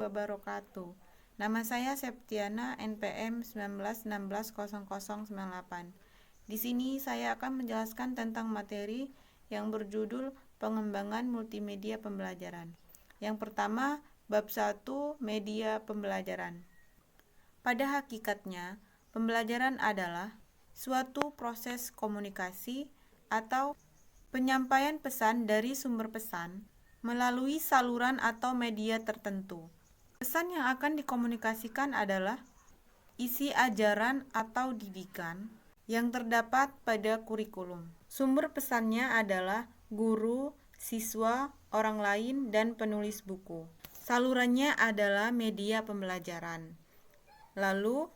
Wabarakatuh. Nama saya Septiana, NPM 19160098. Di sini saya akan menjelaskan tentang materi yang berjudul Pengembangan Multimedia Pembelajaran. Yang pertama, bab 1, media pembelajaran. Pada hakikatnya, pembelajaran adalah suatu proses komunikasi atau penyampaian pesan dari sumber pesan melalui saluran atau media tertentu. Pesan yang akan dikomunikasikan adalah isi ajaran atau didikan yang terdapat pada kurikulum. Sumber pesannya adalah guru, siswa, orang lain, dan penulis buku. Salurannya adalah media pembelajaran. Lalu,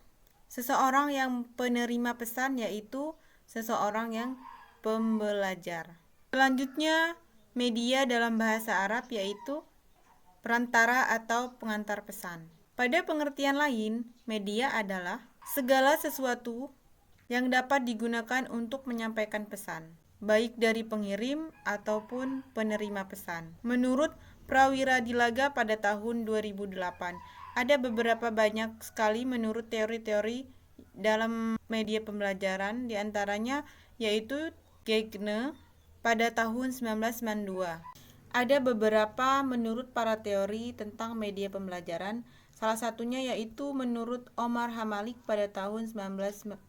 seseorang yang penerima pesan yaitu seseorang yang pembelajar. Selanjutnya, media dalam bahasa Arab yaitu perantara atau pengantar pesan. Pada pengertian lain, media adalah segala sesuatu yang dapat digunakan untuk menyampaikan pesan, baik dari pengirim ataupun penerima pesan. Menurut Prawiradilaga pada tahun 2008, ada beberapa banyak sekali menurut teori-teori dalam media pembelajaran, diantaranya yaitu Gagne pada tahun 1992. Ada beberapa menurut para teori tentang media pembelajaran, salah satunya yaitu menurut Omar Hamalik pada tahun 1986.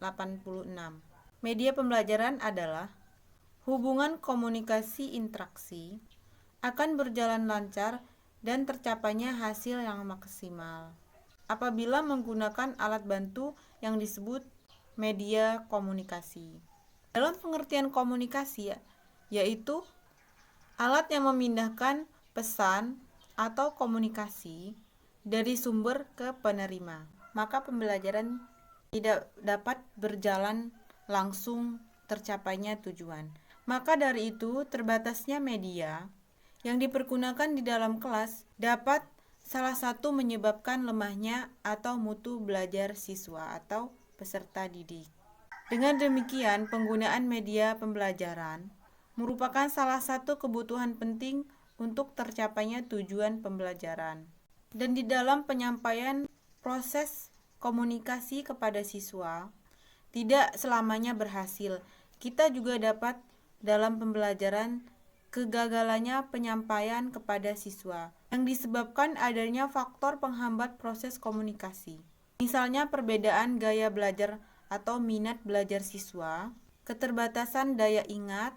Media pembelajaran adalah hubungan komunikasi interaksi akan berjalan lancar dan tercapainya hasil yang maksimal apabila menggunakan alat bantu yang disebut media komunikasi. Dalam pengertian komunikasi yaitu alat yang memindahkan pesan atau komunikasi dari sumber ke penerima, maka pembelajaran tidak dapat berjalan langsung tercapainya tujuan. Maka dari itu, terbatasnya media yang dipergunakan di dalam kelas dapat salah satu menyebabkan lemahnya atau mutu belajar siswa atau peserta didik. Dengan demikian, penggunaan media pembelajaran merupakan salah satu kebutuhan penting untuk tercapainya tujuan pembelajaran. Dan di dalam penyampaian proses komunikasi kepada siswa tidak selamanya berhasil. Kita juga dapat dalam pembelajaran kegagalannya penyampaian kepada siswa yang disebabkan adanya faktor penghambat proses komunikasi. Misalnya perbedaan gaya belajar atau minat belajar siswa, keterbatasan daya ingat,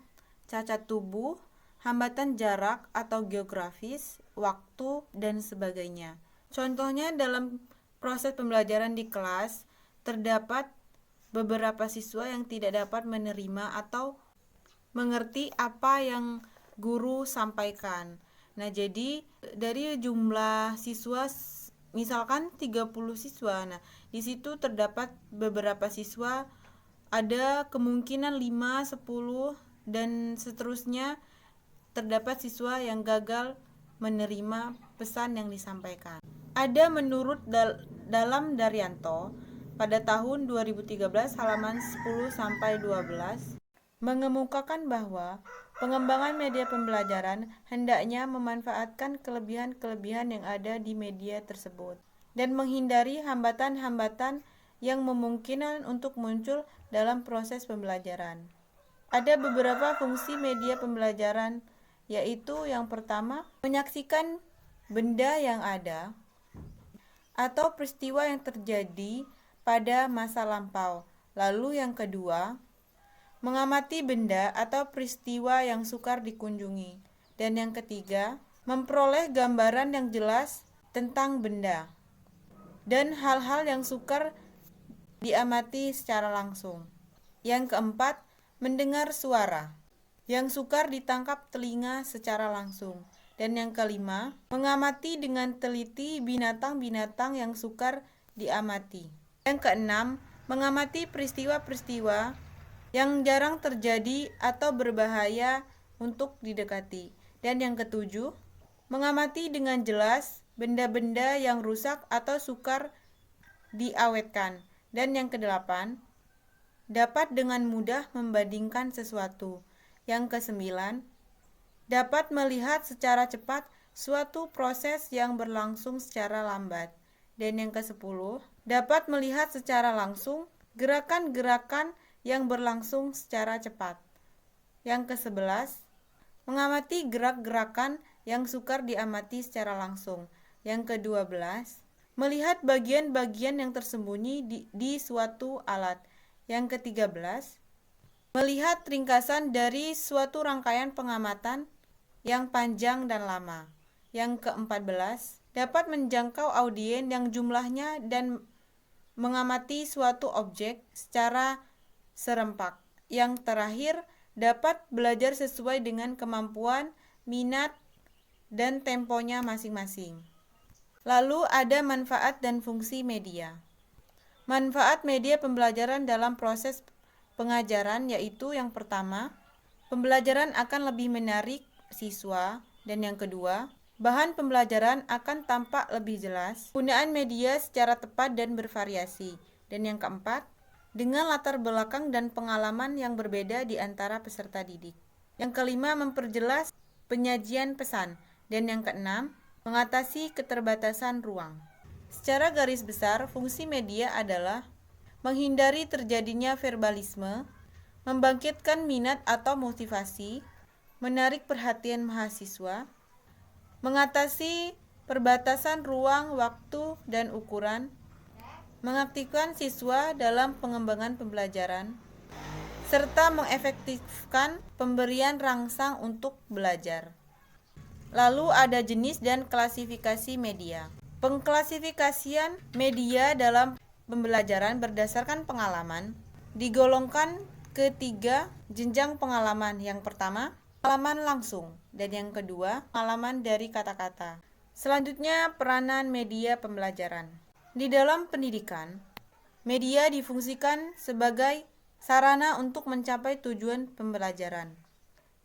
cacat tubuh, hambatan jarak atau geografis, waktu, dan sebagainya. Contohnya dalam proses pembelajaran di kelas, terdapat beberapa siswa yang tidak dapat menerima atau mengerti apa yang guru sampaikan. Nah, jadi dari jumlah siswa misalkan 30 siswa. Nah, di situ terdapat beberapa siswa ada kemungkinan 5, 10 dan seterusnya terdapat siswa yang gagal menerima pesan yang disampaikan. Ada menurut dalam Daryanto pada tahun 2013 halaman 10 sampai 12 mengemukakan bahwa pengembangan media pembelajaran hendaknya memanfaatkan kelebihan-kelebihan yang ada di media tersebut dan menghindari hambatan-hambatan yang memungkinkan untuk muncul dalam proses pembelajaran. Ada beberapa fungsi media pembelajaran, yaitu yang pertama, menyaksikan benda yang ada atau peristiwa yang terjadi pada masa lampau. Lalu yang kedua, mengamati benda atau peristiwa yang sukar dikunjungi. Dan yang ketiga, memperoleh gambaran yang jelas tentang benda dan hal-hal yang sukar diamati secara langsung. Yang keempat, mendengar suara yang sukar ditangkap telinga secara langsung. Dan yang kelima, mengamati dengan teliti binatang-binatang yang sukar diamati. Yang keenam, mengamati peristiwa-peristiwa yang jarang terjadi atau berbahaya untuk didekati. Dan yang ketujuh, mengamati dengan jelas benda-benda yang rusak atau sukar diawetkan. Dan yang kedelapan, dapat dengan mudah membandingkan sesuatu. Yang kesembilan, dapat melihat secara cepat suatu proses yang berlangsung secara lambat. Dan yang ke-10, dapat melihat secara langsung gerakan-gerakan yang berlangsung secara cepat. Yang ke-11, mengamati gerak-gerakan yang sukar diamati secara langsung. Yang ke-12, melihat bagian-bagian yang tersembunyi di suatu alat. Yang ke-13, melihat ringkasan dari suatu rangkaian pengamatan yang panjang dan lama. Yang ke-14, dapat menjangkau audien yang jumlahnya dan mengamati suatu objek secara serempak. Yang terakhir, dapat belajar sesuai dengan kemampuan, minat, dan temponya masing-masing. Lalu ada manfaat dan fungsi media. Manfaat media pembelajaran dalam proses pengajaran yaitu yang pertama, pembelajaran akan lebih menarik siswa, dan yang kedua, bahan pembelajaran akan tampak lebih jelas, penggunaan media secara tepat dan bervariasi, dan yang keempat, dengan latar belakang dan pengalaman yang berbeda di antara peserta didik. Yang kelima, memperjelas penyajian pesan, dan yang keenam, mengatasi keterbatasan ruang. Secara garis besar, fungsi media adalah menghindari terjadinya verbalisme, membangkitkan minat atau motivasi, menarik perhatian mahasiswa, mengatasi perbatasan ruang, waktu, dan ukuran, mengaktifkan siswa dalam pengembangan pembelajaran, serta mengefektifkan pemberian rangsang untuk belajar. Lalu ada jenis dan klasifikasi media. Pengklasifikasian media dalam pembelajaran berdasarkan pengalaman digolongkan ke 3 jenjang pengalaman. Yang pertama, pengalaman langsung, dan yang kedua, pengalaman dari kata-kata. Selanjutnya, peranan media pembelajaran. Di dalam pendidikan, media difungsikan sebagai sarana untuk mencapai tujuan pembelajaran.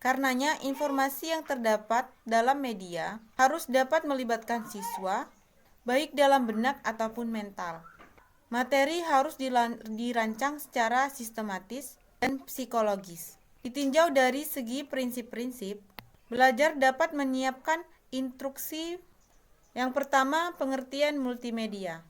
Karenanya, informasi yang terdapat dalam media harus dapat melibatkan siswa, baik dalam benak ataupun mental. Materi harus dirancang secara sistematis dan psikologis. Ditinjau dari segi prinsip-prinsip, belajar dapat menyiapkan instruksi. Yang pertama, pengertian multimedia.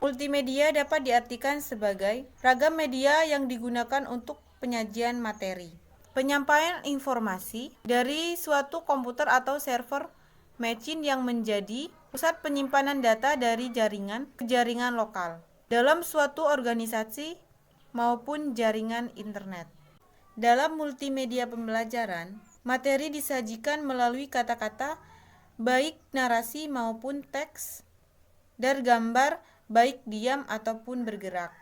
Multimedia dapat diartikan sebagai ragam media yang digunakan untuk penyajian materi, penyampaian informasi dari suatu komputer atau server machine yang menjadi pusat penyimpanan data dari jaringan ke jaringan lokal dalam suatu organisasi maupun jaringan internet. Dalam multimedia pembelajaran, materi disajikan melalui kata-kata, baik narasi maupun teks, dan gambar, baik diam ataupun bergerak.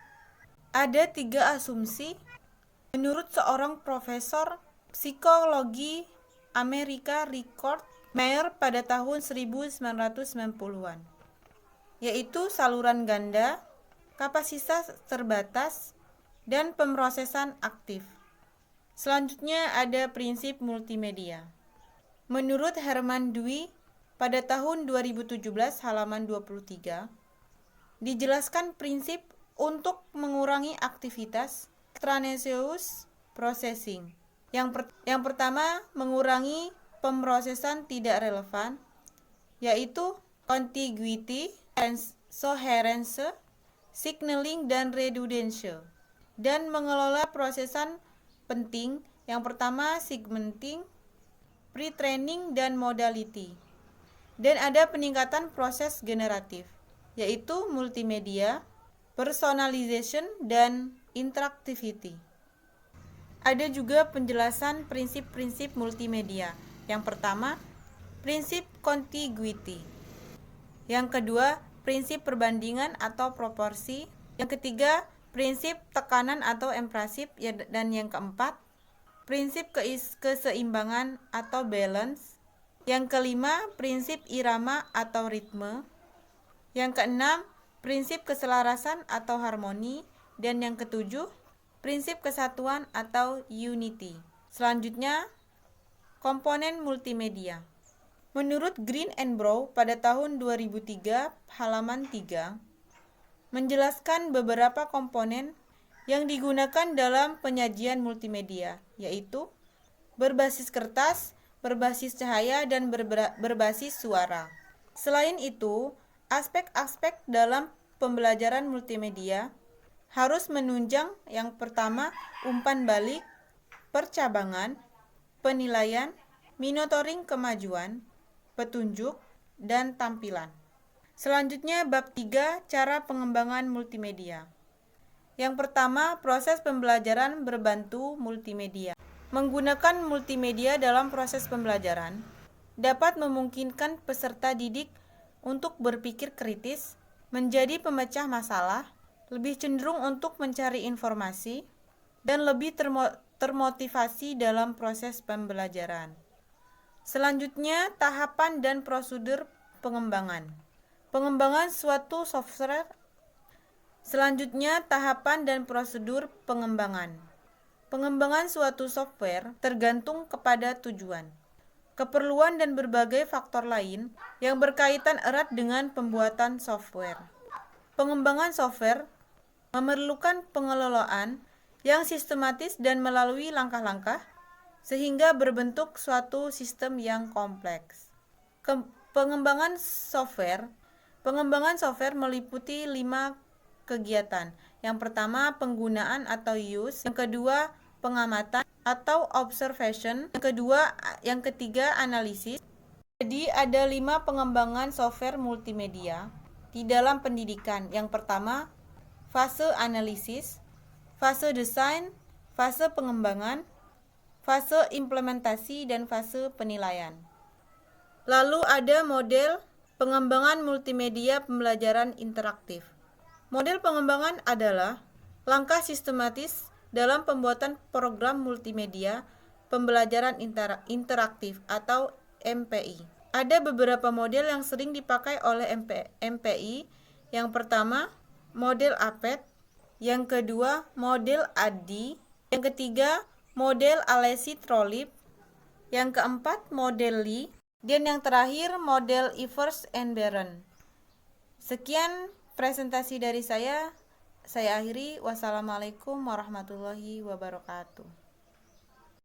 Ada 3 asumsi menurut seorang profesor psikologi Amerika Richard Mayer pada tahun 1990-an, yaitu saluran ganda, kapasitas terbatas, dan pemrosesan aktif. Selanjutnya ada prinsip multimedia. Menurut Herman Dwi pada tahun 2017 halaman 23, dijelaskan prinsip untuk mengurangi aktivitas extraneous processing. Yang pertama, mengurangi pemrosesan tidak relevan, yaitu contiguity, coherence, signaling, dan redundancy, dan mengelola prosesan penting. Yang pertama, segmenting, pre-training, dan modality. Dan ada peningkatan proses generatif, yaitu multimedia, personalization, dan interactivity. Ada juga penjelasan prinsip-prinsip multimedia. Yang pertama, prinsip contiguity. Yang kedua, prinsip perbandingan atau proporsi. Yang ketiga, prinsip tekanan atau emprasif. Dan yang keempat, prinsip keseimbangan atau balance. Yang kelima, prinsip irama atau ritme. Yang keenam, prinsip keselarasan atau harmoni. Dan yang ketujuh, prinsip kesatuan atau unity. Selanjutnya, komponen multimedia. Menurut Green and Brown pada tahun 2003 halaman 3, menjelaskan beberapa komponen yang digunakan dalam penyajian multimedia, yaitu berbasis kertas, berbasis cahaya, dan berbasis suara. Selain itu, aspek-aspek dalam pembelajaran multimedia harus menunjang yang pertama umpan balik, percabangan, penilaian, monitoring kemajuan, petunjuk, dan tampilan. Selanjutnya bab 3, cara pengembangan multimedia. Yang pertama, proses pembelajaran berbantu multimedia. Menggunakan multimedia dalam proses pembelajaran dapat memungkinkan peserta didik untuk berpikir kritis, menjadi pemecah masalah, lebih cenderung untuk mencari informasi, dan lebih termotivasi dalam proses pembelajaran. Selanjutnya, tahapan dan prosedur pengembangan. Pengembangan suatu software. Selanjutnya, tahapan dan prosedur pengembangan. Pengembangan suatu software tergantung kepada tujuan, keperluan, dan berbagai faktor lain yang berkaitan erat dengan pembuatan software. Pengembangan software memerlukan pengelolaan yang sistematis dan melalui langkah-langkah sehingga berbentuk suatu sistem yang kompleks. Pengembangan software meliputi 5 kegiatan. Yang pertama, penggunaan atau use. Yang kedua, pengamatan atau observation. Yang ketiga, analisis. Jadi ada 5 pengembangan software multimedia di dalam pendidikan. Yang pertama, fase analisis, fase desain, fase pengembangan, fase implementasi, dan fase penilaian. Lalu ada model pengembangan multimedia pembelajaran interaktif. Model pengembangan adalah langkah sistematis dalam pembuatan program multimedia pembelajaran interaktif atau MPI. Ada beberapa model yang sering dipakai oleh MPI. Yang pertama, model APET. Yang kedua, model ADDIE. Yang ketiga, model Alesi-Trolip. Yang keempat, model Lee. Dan yang terakhir, model Evers and Baron. Sekian presentasi dari saya akhiri. Wassalamualaikum warahmatullahi wabarakatuh.